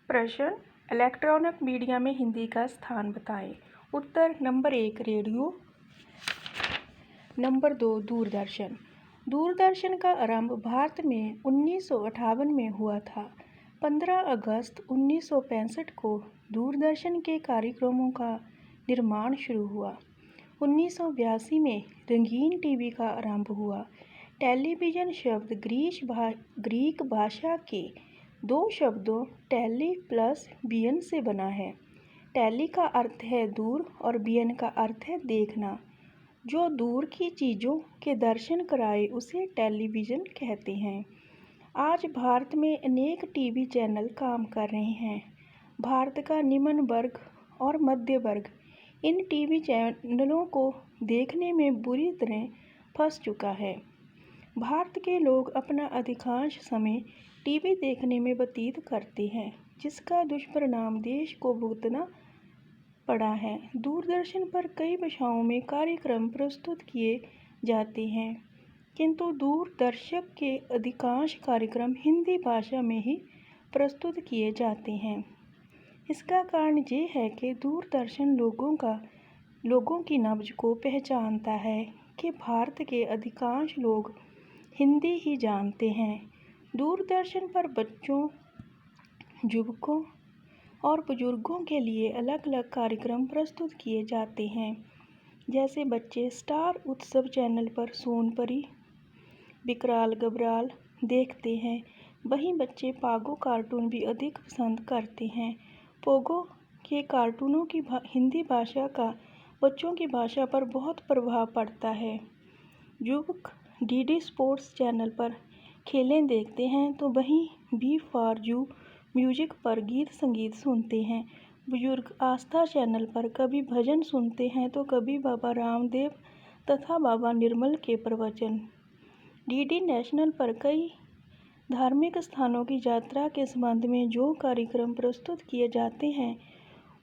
प्रश्न, electronic media में हिंदी का स्थान बताएं। उत्तर, number 1 radio, number 2 Doordarshan. Doordarshan का आरंभ भारत में 1958 में हुआ था। 15 अगस्त 1965 को दूरदर्शन के कार्यक्रमों का निर्माण शुरू हुआ। 1982 में रंगीन टीवी का आरंभ हुआ। टेलीविज़न शब्द ग्रीक भाषा के दो शब्दों टेली प्लस वियन से बना है। टेली का अर्थ है दूर और वियन का अर्थ है देखना। जो दूर की चीज़ों के दर्शन कराए उसे टेलीविज़न कहते हैं। आज भारत में अनेक टीवी चैनल काम कर रहे हैं। भारत का निम्न वर्ग और मध्य वर्ग इन टीवी चैनलों को देखने में बुरी तरह फंस चुका है। भारत के लोग अपना अधिकांश समय टीवी देखने में व्यतीत करते हैं, जिसका दुष्परिणाम देश को भुगतना पड़ा है। दूरदर्शन पर कई भाषाओं में कार्यक्रम प्रस्तुत किए जाते हैं, किंतु दूरदर्शक के अधिकांश कार्यक्रम हिंदी भाषा में ही प्रस्तुत किए जाते हैं। इसका कारण ये है कि दूरदर्शन लोगों की नब्ज को पहचानता है कि भारत के अधिकांश लोग हिंदी ही जानते हैं। दूरदर्शन पर बच्चों, युवकों और बुजुर्गों के लिए अलग अलग कार्यक्रम प्रस्तुत किए जाते हैं। जैसे बच्चे स्टार उत्सव चैनल पर सोनपरी, विकराल गबराल देखते हैं, वहीं बच्चे पागो कार्टून भी अधिक पसंद करते हैं। पोगो के कार्टूनों की हिंदी भाषा का बच्चों की भाषा पर बहुत प्रभाव पड़ता है। युवक डीडी स्पोर्ट्स चैनल पर खेलें देखते हैं तो वहीं बी फॉर यू म्यूजिक पर गीत संगीत सुनते हैं। बुजुर्ग आस्था चैनल पर कभी भजन सुनते हैं तो कभी बाबा रामदेव तथा बाबा निर्मल के प्रवचन। डीडी नेशनल पर कई धार्मिक स्थानों की यात्रा के संबंध में जो कार्यक्रम प्रस्तुत किए जाते हैं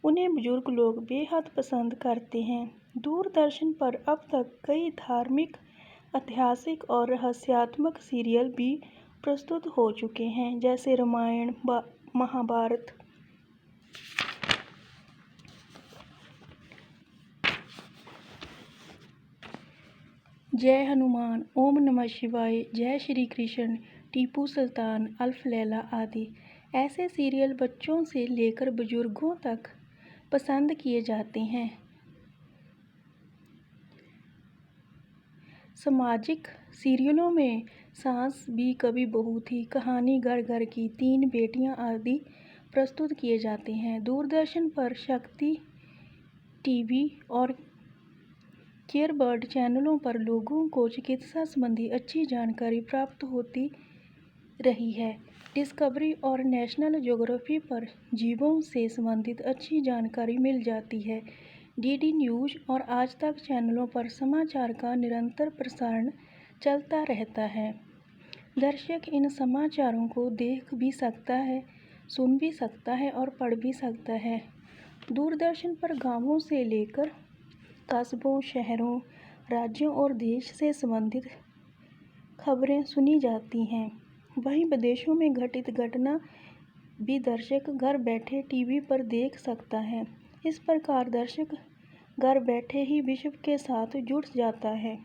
उन्हें बुजुर्ग लोग बेहद पसंद करते हैं। दूरदर्शन पर अब तक कई धार्मिक, ऐतिहासिक और रहस्यात्मक सीरियल भी प्रस्तुत हो चुके हैं, जैसे रामायण, महाभारत, जय हनुमान, ओम नमः शिवाय, जय श्री कृष्ण, टीपू सुल्तान, अल्फ लैला आदि। ऐसे सीरियल बच्चों से लेकर बुजुर्गों तक पसंद किए जाते हैं। सामाजिक सीरियलों में सास भी कभी बहू थी, कहानी घर घर की, तीन बेटियां आदि प्रस्तुत किए जाते हैं। दूरदर्शन पर शक्ति टीवी और केयरबर्ड चैनलों पर लोगों को चिकित्सा संबंधी अच्छी जानकारी प्राप्त होती रही है। डिस्कवरी और नेशनल ज्योग्राफी पर जीवों से संबंधित अच्छी जानकारी मिल जाती है। डीडी न्यूज़ और आज तक चैनलों पर समाचार का निरंतर प्रसारण चलता रहता है। दर्शक इन समाचारों को देख भी सकता है, सुन भी सकता है और पढ़ भी सकता है। दूरदर्शन पर गांवों से लेकर कस्बों, शहरों, राज्यों और देश से संबंधित खबरें सुनी जाती हैं। वहीं विदेशों में घटित घटना भी दर्शक घर बैठे टीवी पर देख सकता है। इस प्रकार दर्शक घर बैठे ही विश्व के साथ जुड़ जाता है।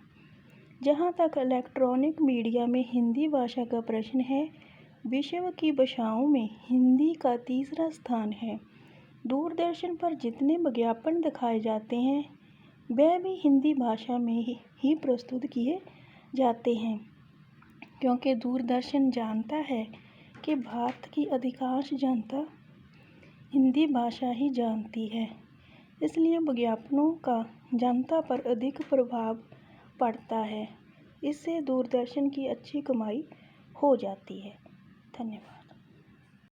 जहाँ तक इलेक्ट्रॉनिक मीडिया में हिंदी भाषा का प्रश्न है, विश्व की भाषाओं में हिंदी का तीसरा स्थान है। दूरदर्शन पर जितने विज्ञापन दिखाए जाते हैं वह भी हिंदी भाषा में ही प्रस्तुत किए जाते हैं, क्योंकि दूरदर्शन जानता है कि भारत की अधिकांश जनता हिंदी भाषा ही जानती है, इसलिए विज्ञापनों का जनता पर अधिक प्रभाव पड़ता है। इससे दूरदर्शन की अच्छी कमाई हो जाती है। धन्यवाद।